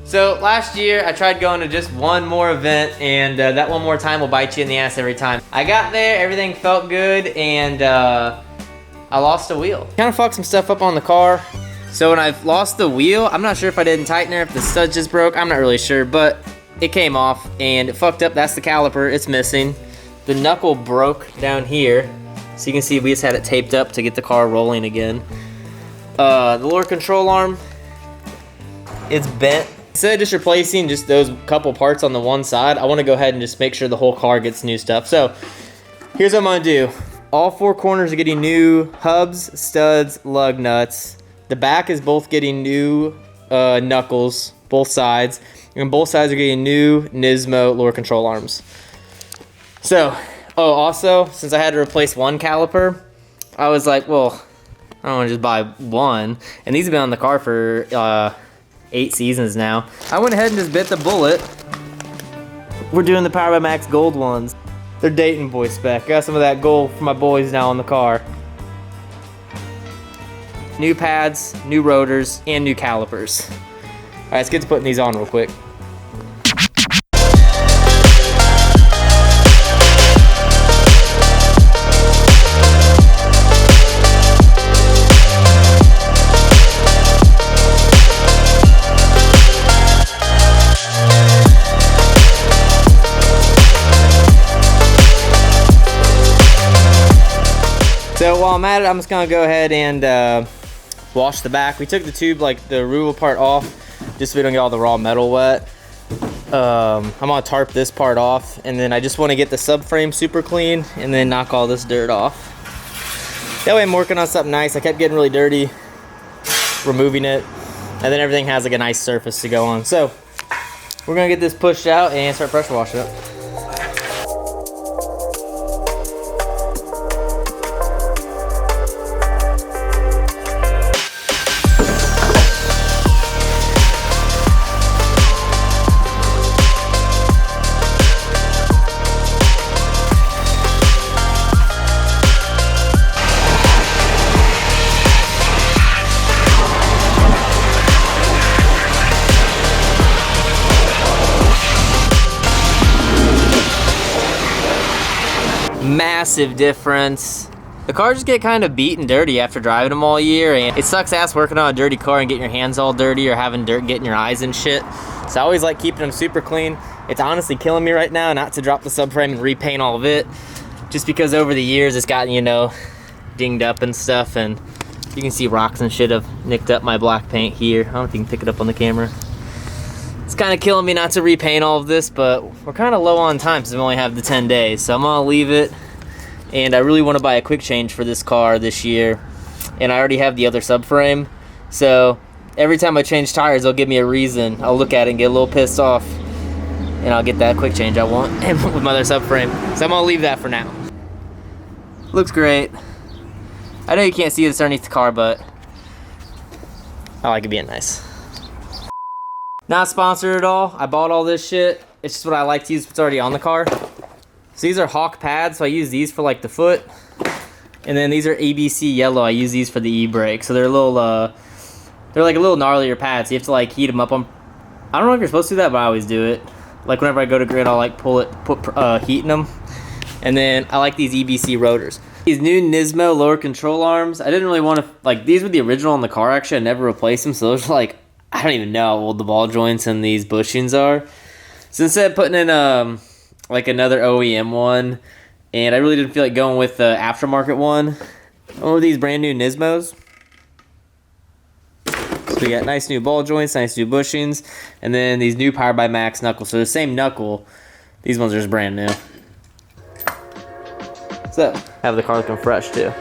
So last year I tried going to just one more event, and that one more time will bite you in the ass every time. I got there, everything felt good, and I lost a wheel. Kind of fucked some stuff up on the car. So when I've lost the wheel, I'm not sure if I didn't tighten it, if the studs just broke, I'm not really sure, but it came off and it fucked up. That's the caliper, it's missing. The knuckle broke down here. So you can see we just had it taped up to get the car rolling again. The lower control arm, it's bent. Instead of just replacing just those couple parts on the one side, I want to go ahead and just make sure the whole car gets new stuff. So here's what I'm going to do. All four corners are getting new hubs, studs, lug nuts. The back is both getting new knuckles, both sides. And both sides are getting new Nismo lower control arms. So, also, since I had to replace one caliper, I was like, well, I don't want to just buy one. And these have been on the car for 8 seasons now. I went ahead and just bit the bullet. We're doing the Power by Max gold ones. They're Dayton boy spec. Got some of that gold for my boys now on the car. New pads, new rotors, and new calipers. All right, let's get to putting these on real quick. So while I'm at it, I'm just gonna go ahead and wash the back. We took the tube, like the removal part off, just so we don't get all the raw metal wet. I'm gonna tarp this part off, and then I just wanna get the subframe super clean and then knock all this dirt off. That way I'm working on something nice. I kept getting really dirty, removing it, and then everything has like a nice surface to go on. So we're gonna get this pushed out and start pressure washing it. Massive difference. The cars just get kind of beat and dirty after driving them all year, and it sucks ass working on a dirty car and getting your hands all dirty or having dirt getting your eyes and shit. So I always like keeping them super clean. It's honestly killing me right now not to drop the subframe and repaint all of it, just because over the years it's gotten, you know, dinged up and stuff, and you can see rocks and shit have nicked up my black paint here. I don't know if you can pick it up on the camera. It's kind of killing me not to repaint all of this, but we're kind of low on time since we only have the 10 days. So I'm gonna leave it, and I really want to buy a quick change for this car this year. And I already have the other subframe. So every time I change tires, they'll give me a reason. I'll look at it and get a little pissed off, and I'll get that quick change I want with my other subframe. So I'm gonna leave that for now. Looks great. I know you can't see this underneath the car, but I like it being nice. Not sponsored at all. I bought all this shit. It's just what I like to use. It's already on the car. So these are Hawk pads, so I use these for like the foot. And then these are EBC yellow. I use these for the e-brake. So they're a little, they're like a little gnarlier pads. So you have to like heat them up on. I don't know if you're supposed to do that, but I always do it. Like whenever I go to grid, I'll like put heat in them. And then I like these EBC rotors. These new Nismo lower control arms. I didn't really want to, like, these were the original in the car actually. I never replaced them. So those are like, I don't even know how old the ball joints and these bushings are. So instead of putting in like another OEM one, and I really didn't feel like going with the aftermarket one, I went with these brand new Nismos. So we got nice new ball joints, nice new bushings, and then these new Power by Max knuckles. So the same knuckle, these ones are just brand new. So have the car looking fresh too.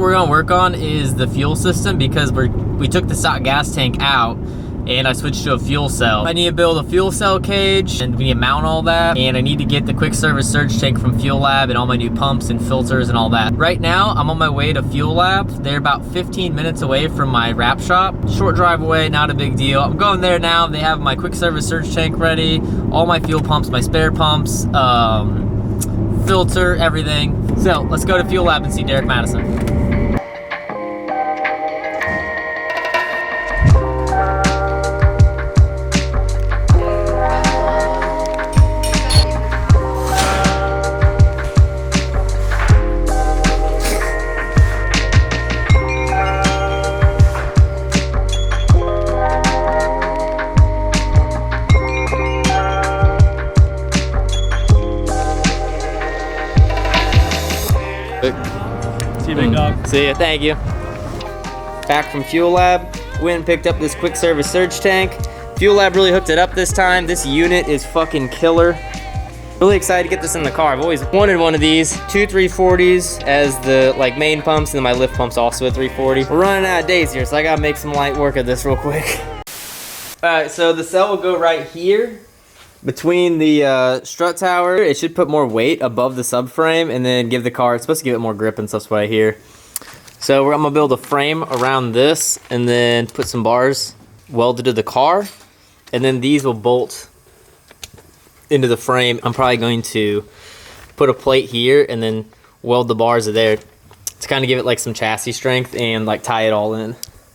we're gonna work on is the fuel system, because we took the stock gas tank out and I switched to a fuel cell. I need to build a fuel cell cage, and we need to mount all that, and I need to get the quick service surge tank from Fuelab and all my new pumps and filters and all that. Right now, I'm on my way to Fuelab. They're about 15 minutes away from my wrap shop. Short drive away, not a big deal. I'm going there now. They have my quick service surge tank ready, all my fuel pumps, my spare pumps, filter, everything. So let's go to Fuelab and see Derek Madison. See you, big dog. See ya, thank you. Back from Fuelab, went and picked up this quick service surge tank. Fuelab really hooked it up this time. This unit is fucking killer. Really excited to get this in the car. I've always wanted one of these. Two 340s as the main pumps, and then my lift pump's also a 340. We're running out of days here, so I gotta make some light work of this real quick. All right, so the cell will go right here between the strut tower. It should put more weight above the subframe and then give the car, it's supposed to give it more grip and stuff right here. So I'm gonna build a frame around this and then put some bars welded to the car, and then these will bolt into the frame. I'm probably going to put a plate here and then weld the bars there to kind of give it like some chassis strength and like tie it all in.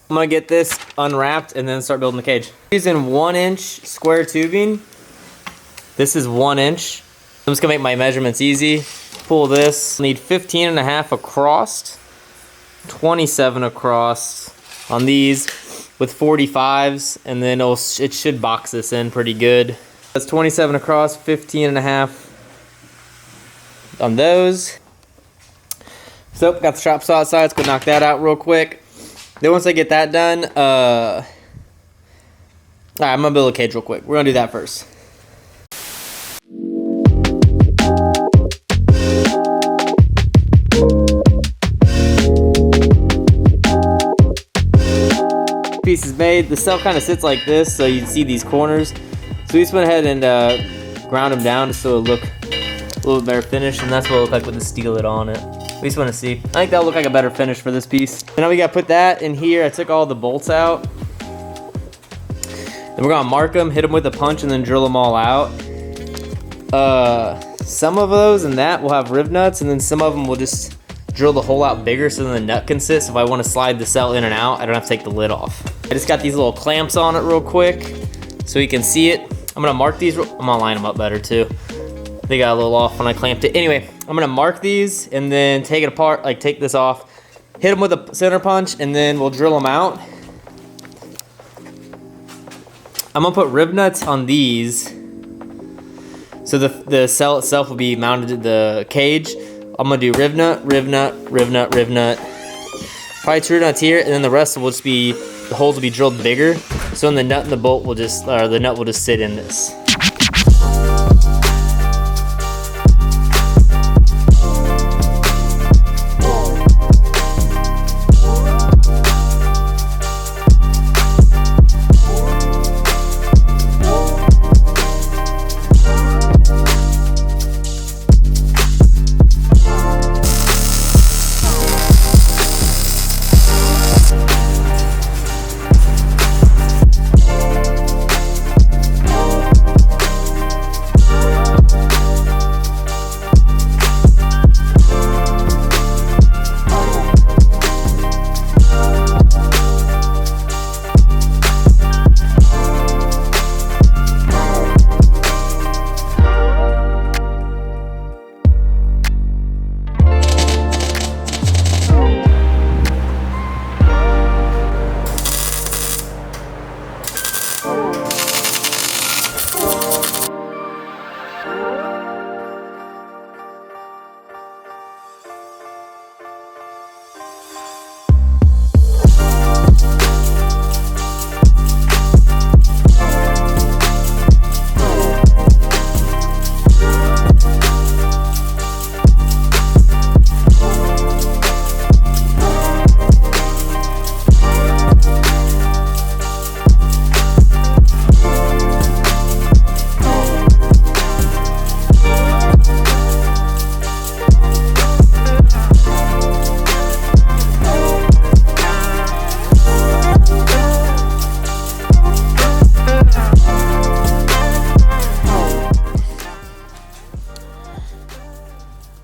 I'm gonna get this unwrapped and then start building the cage. Using 1-inch square tubing. This is 1 inch. I'm just gonna make my measurements easy. Pull this. Need 15.5 across, 27 across on these with 45s, and then it should box this in pretty good. That's 27 across, 15.5 on those. So got the shop saw outside. Let's go knock that out real quick. Then once I get that done, all right, I'm gonna build a cage real quick. We're gonna do that first. Piece is made. The cell kind of sits like this, so you can see these corners. So we just went ahead and ground them down so it'll look a little bit better finish, and that's what it'll look like with the steel lid on it. We just want to see. I think that'll look like a better finish for this piece. And now we gotta put that in here. I took all the bolts out. Then we're gonna mark them, hit them with a punch, and then drill them all out. Some of those and that will have riv nuts, and then some of them will just drill the hole out bigger so then the nut can sit. So if I want to slide the cell in and out, I don't have to take the lid off. I just got these little clamps on it real quick so you can see it. I'm gonna mark these. I'm gonna line them up better too. They got a little off when I clamped it. Anyway, I'm gonna mark these and then take it apart, like take this off, hit them with a center punch, and then we'll drill them out. I'm gonna put rib nuts on these so the cell itself will be mounted to the cage. I'm gonna do rib nut, rib nut, rib nut, rib nut. Probably 2 nuts here, and then the rest will just be, the holes will be drilled bigger. So then the nut and the bolt will just, or the nut will just sit in this.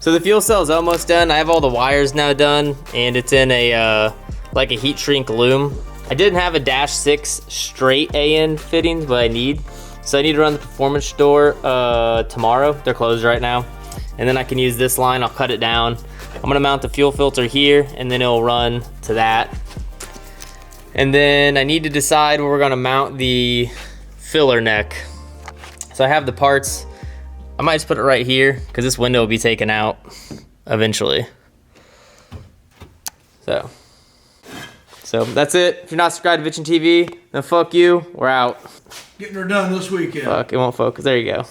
So the fuel cell is almost done. I have all the wires now done, and it's in a like a heat shrink loom. I didn't have a -6 straight AN fittings, but I need. So I need to run the performance store tomorrow. They're closed right now. And then I can use this line, I'll cut it down. I'm gonna mount the fuel filter here, and then it'll run to that. And then I need to decide where we're gonna mount the filler neck. So I have the parts. I might just put it right here, because this window will be taken out eventually. So that's it. If you're not subscribed to Vitchin TV, then fuck you, we're out. Getting her done this weekend. Fuck, it won't focus, there you go.